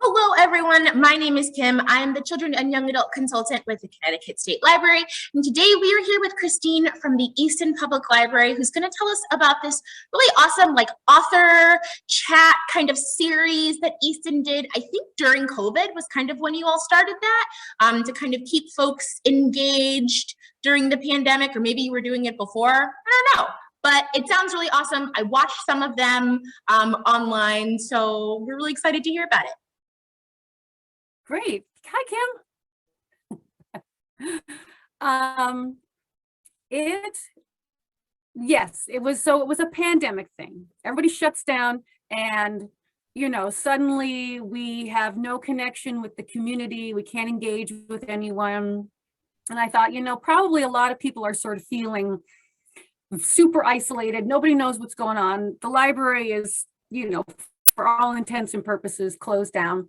Hello, everyone. My name is Kim. I am the Children and Young Adult Consultant with the Connecticut State Library. And today we are here with Kristine from the Easton Public Library, who's going to tell us about this really awesome author chat kind of series that Easton did. I think during COVID was kind of when you all started that, to kind of keep folks engaged during the pandemic, or maybe you were doing it before. I don't know. But it sounds really awesome. I watched some of them online, so we're really excited to hear about it. Great. Hi, Kim. It was a pandemic thing. Everybody shuts down and, suddenly we have no connection with the community. We can't engage with anyone. And I thought, probably a lot of people are sort of feeling super isolated. Nobody knows what's going on. The library is, for all intents and purposes, closed down.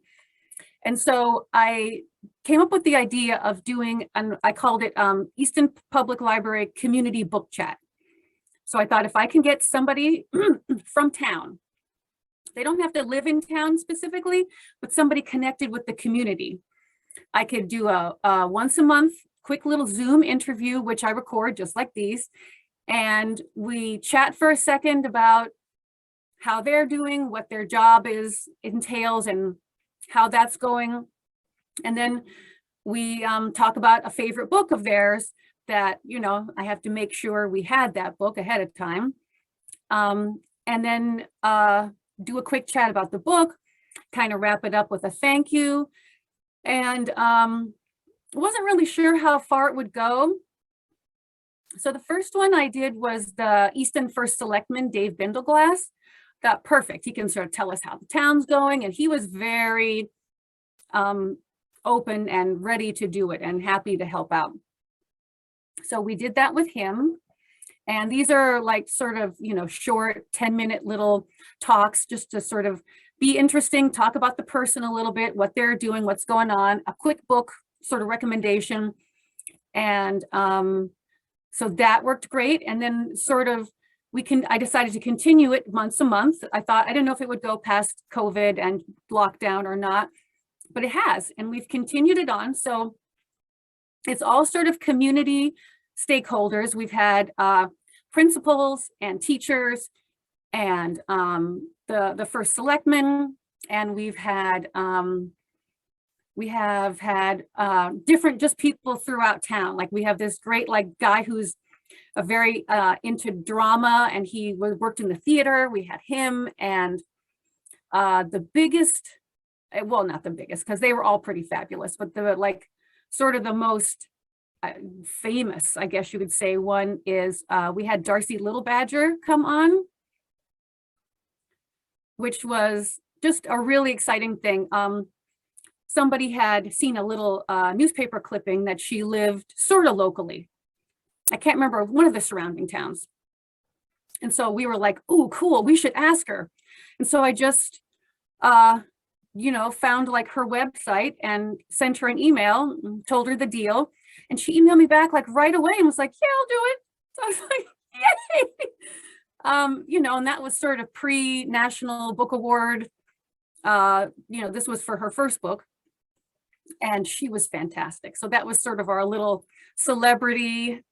And so I came up with the idea of doing, and I called it Easton Public Library Community Book Chat. So I thought if I can get somebody from town, they don't have to live in town specifically, but somebody connected with the community. I could do a once a month quick little Zoom interview, which I record just like these. And we chat for a second about how they're doing, what their job entails, and how that's going. And then we talk about a favorite book of theirs that, I have to make sure we had that book ahead of time. And then do a quick chat about the book, kind of wrap it up with a thank you. And wasn't really sure how far it would go. So the first one I did was the Easton First Selectman, Dave Bindleglass. Got perfect. He can sort of tell us how the town's going, and he was very open and ready to do it and happy to help out. So we did that with him. And these are sort of, short 10-minute little talks just to sort of be interesting, talk about the person a little bit, what they're doing, what's going on, a quick book sort of recommendation. And so that worked great. And then sort of I decided to continue it once a month. I didn't know if it would go past COVID and lockdown or not, but it has, and we've continued it on. So it's all sort of community stakeholders. We've had principals and teachers and the first selectman, and we have had different just people throughout town. We have this great guy who's a very into drama, and he worked in the theater. We had him, and the biggest, well, not the biggest, because they were all pretty fabulous, but the sort of the most famous, I guess you could say, one is we had Darcy Little Badger come on, which was just a really exciting thing. Somebody had seen a little newspaper clipping that she lived sort of locally. I can't remember, one of the surrounding towns. And so we were like, oh, cool, we should ask her. And so I just, found her website and sent her an email, and told her the deal. And she emailed me back right away and was like, yeah, I'll do it. So I was like, yay. And that was sort of pre-National Book Award. This was for her first book. And she was fantastic. So that was sort of our little celebrity,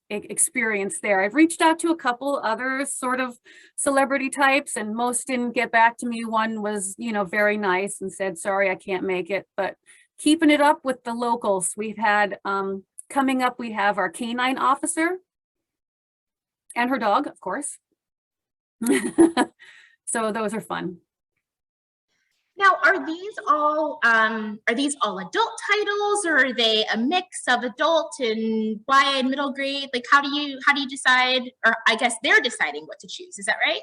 experience there. I've reached out to a couple other sort of celebrity types, and most didn't get back to me. One was, very nice and said, sorry, I can't make it, but keeping it up with the locals. We've had, coming up, we have our canine officer and her dog, of course. So those are fun. Now, are these all adult titles, or are they a mix of adult and YA and middle grade? How do you decide, or I guess they're deciding what to choose? Is that right?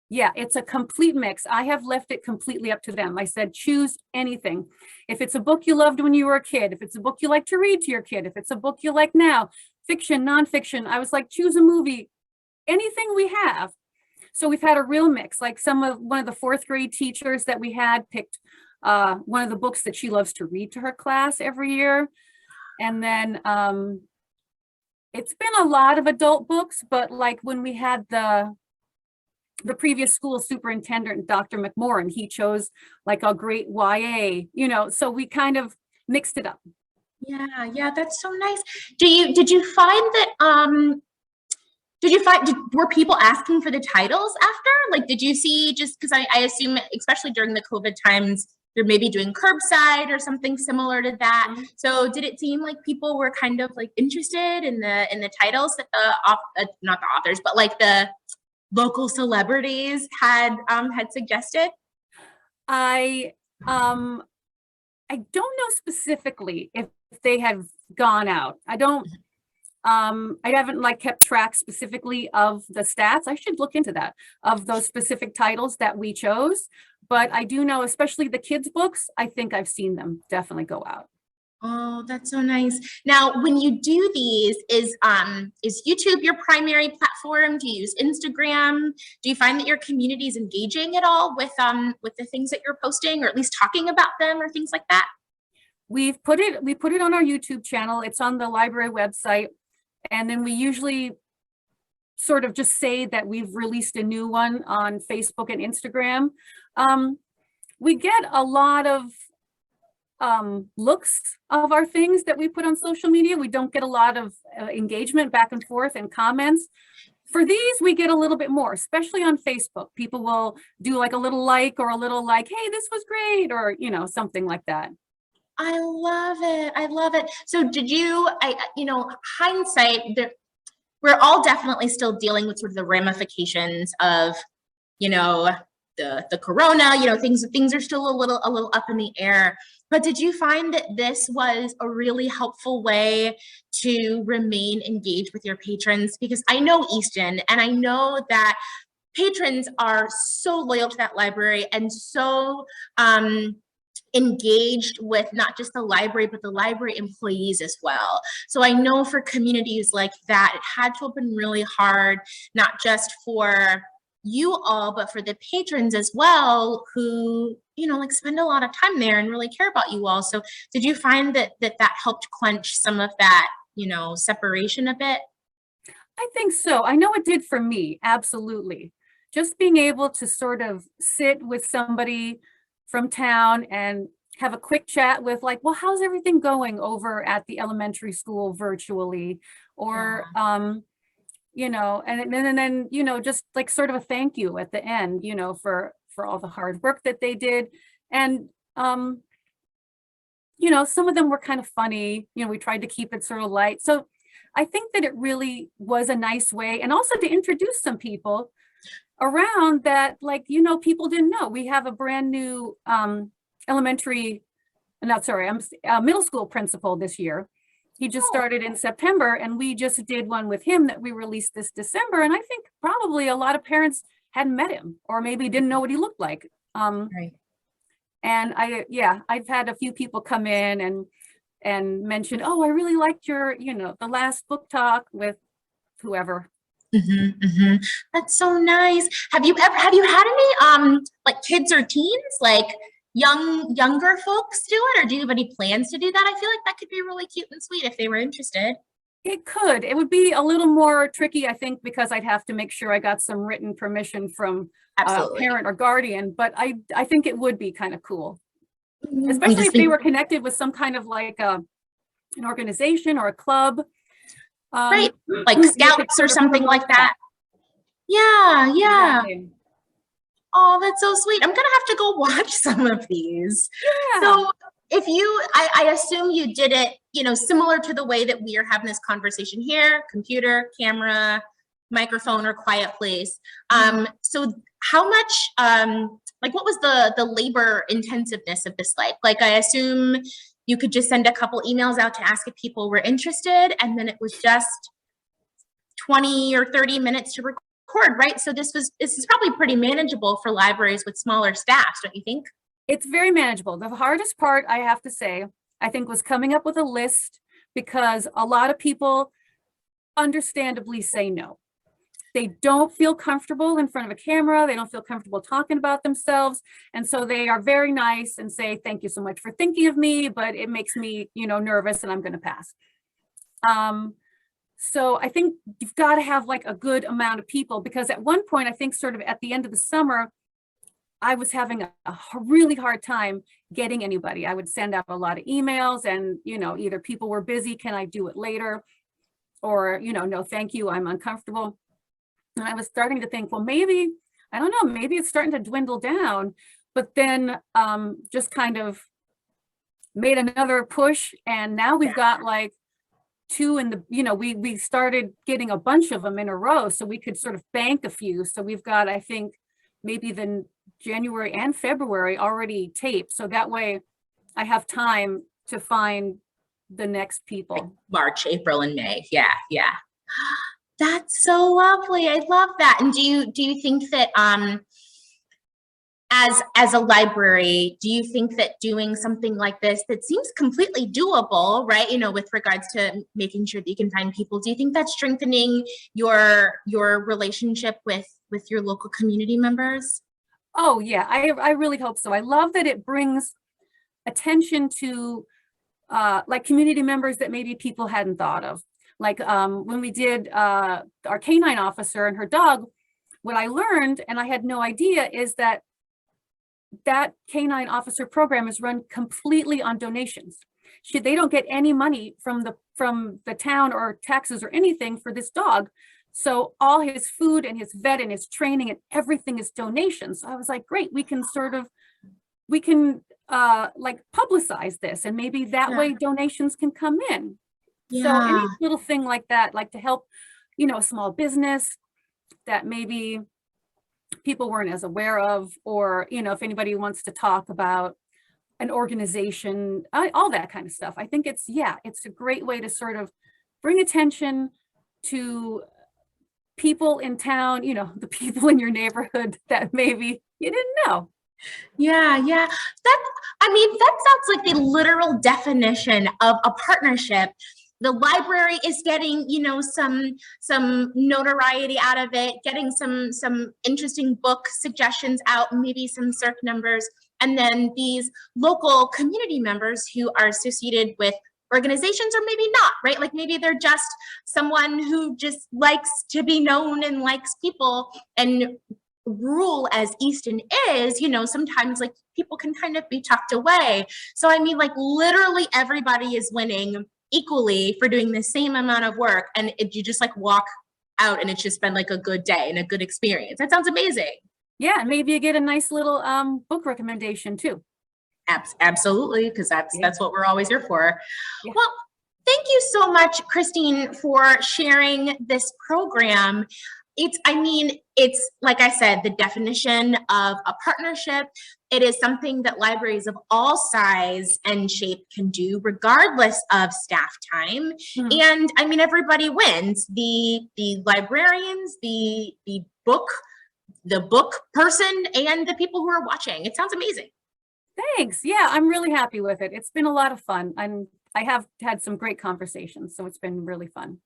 Yeah, it's a complete mix. I have left it completely up to them. I said, choose anything. If it's a book you loved when you were a kid, if it's a book you like to read to your kid, if it's a book you like now, fiction, nonfiction, I was like, choose a movie, anything we have. So we've had a real mix. One of the fourth grade teachers that we had picked one of the books that she loves to read to her class every year. And then it's been a lot of adult books, but when we had the the previous school superintendent, Dr. McMorrin, he chose like a great YA, so we kind of mixed it up. Yeah, that's so nice. Did you find that were people asking for the titles after? Like, did you see, just because I assume, especially during the COVID times, they're maybe doing curbside or something similar to that. Mm-hmm. So did it seem like people were kind of like interested in the titles that not the authors, but like the local celebrities had suggested? I don't know specifically if they have gone out. I haven't like kept track specifically of the stats. I should look into that, of those specific titles that we chose. But I do know, especially the kids' books, I think I've seen them definitely go out. Oh, that's so nice. Now, when you do these, is YouTube your primary platform? Do you use Instagram? Do you find that your community is engaging at all with the things that you're posting, or at least talking about them or things like that? We put it on our YouTube channel. It's on the library website. And then we usually sort of just say that we've released a new one on Facebook and Instagram. We get a lot of looks of our things that we put on social media. We don't get a lot of engagement back and forth and comments. For these, we get a little bit more, especially on Facebook. People will do like a little like, or a little like, hey, this was great, or, something like that. I love it. I love it. So did you, hindsight, we're all definitely still dealing with sort of the ramifications of, the corona, things are still a little up in the air. But did you find that this was a really helpful way to remain engaged with your patrons? Because I know Easton, and I know that patrons are so loyal to that library and so engaged with not just the library, but the library employees as well. So I know for communities like that, it had to have been really hard, not just for you all, but for the patrons as well, who, spend a lot of time there and really care about you all. So did you find that helped quench some of that, separation a bit? I think so. I know it did for me. Absolutely. Just being able to sort of sit with somebody from town and have a quick chat with like, well, how's everything going over at the elementary school virtually? Or, and then, just like sort of a thank you at the end, for all the hard work that they did. And, some of them were kind of funny, we tried to keep it sort of light. So I think that it really was a nice way, and also to introduce some people around that, like, people didn't know. We have a brand new middle school principal this year. He just started in September, and we just did one with him that we released this December. And I think probably a lot of parents hadn't met him, or maybe didn't know what he looked like. Right. And I've had a few people come in and mention, oh, I really liked your, the last book talk with whoever. Mm-hmm, mm-hmm. That's so nice. Have you had any like kids or teens, like younger folks do it, or do you have any plans to do that? I feel like that could be really cute and sweet if they were interested. It could. It would be a little more tricky, I think, because I'd have to make sure I got some written permission from a parent or guardian, but I think it would be kind of cool, especially if they were connected with some kind of like an organization or a club. Right, like scouts or something like that. Yeah. Exactly. Oh, that's so sweet. I'm gonna have to go watch some of these. Yeah. So if I assume you did it, similar to the way that we are having this conversation here, computer, camera, microphone, or quiet place. So how much, what was the labor intensiveness of this like? Like, I assume you could just send a couple emails out to ask if people were interested, and then it was just 20 or 30 minutes to record, right? So this is probably pretty manageable for libraries with smaller staffs, don't you think? It's very manageable. The hardest part, I have to say, I think, was coming up with a list, because a lot of people understandably say no. They don't feel comfortable in front of a camera. They don't feel comfortable talking about themselves. And so they are very nice and say, thank you so much for thinking of me, but it makes me, nervous, and I'm going to pass. So I think you've got to have like a good amount of people, because at one point, I think sort of at the end of the summer, I was having a really hard time getting anybody. I would send out a lot of emails and, you know, either people were busy, can I do it later? Or, you know, no, thank you, I'm uncomfortable. And I was starting to think, well, maybe, I don't know, maybe it's starting to dwindle down, but then just kind of made another push. And now we've got like 2 in the, you know, we started getting a bunch of them in a row so we could sort of bank a few. So we've got, I think, maybe the January and February already taped. So that way I have time to find the next people. March, April, and May. Yeah, yeah. That's so lovely. I love that. And do you think that as a library, do you think that doing something like this that seems completely doable, right? You know, with regards to making sure that you can find people, do you think that's strengthening your relationship with your local community members? Oh yeah, I really hope so. I love that it brings attention to like community members that maybe people hadn't thought of. Like when we did our canine officer and her dog, what I learned, and I had no idea, is that canine officer program is run completely on donations. They don't get any money from the town or taxes or anything for this dog. So all his food and his vet and his training and everything is donations. So I was like, great, we can like publicize this, and maybe that way donations can come in. So any little thing like that, like to help, you know, a small business that maybe people weren't as aware of, or, you know, if anybody wants to talk about an organization, all that kind of stuff. I think it's a great way to sort of bring attention to people in town, you know, the people in your neighborhood that maybe you didn't know. Yeah. That sounds like the literal definition of a partnership. The library is getting, you know, some notoriety out of it, getting some interesting book suggestions out, maybe some circ numbers, and then these local community members who are associated with organizations, or maybe not, right? Like maybe they're just someone who just likes to be known and likes people. And rural as Easton is, you know, sometimes like people can kind of be tucked away. So I mean, like literally everybody is winning equally for doing the same amount of work, and you just like walk out and it's just been like a good day and a good experience. That sounds amazing. Yeah, and maybe you get a nice little book recommendation too. Absolutely, because that's what we're always here for. Yeah. Well, thank you so much, Kristine, for sharing this program. It's like I said, the definition of a partnership. It is something that libraries of all size and shape can do, regardless of staff time. Mm-hmm. And I mean, everybody wins. The librarians, the book person, and the people who are watching. It sounds amazing. Thanks. Yeah, I'm really happy with it. It's been a lot of fun. I have had some great conversations, so it's been really fun.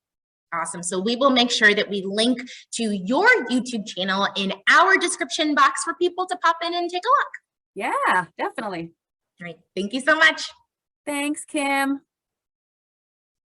Awesome. So we will make sure that we link to your YouTube channel in our description box for people to pop in and take a look. Yeah, definitely. All right. Thank you so much. Thanks, Kim.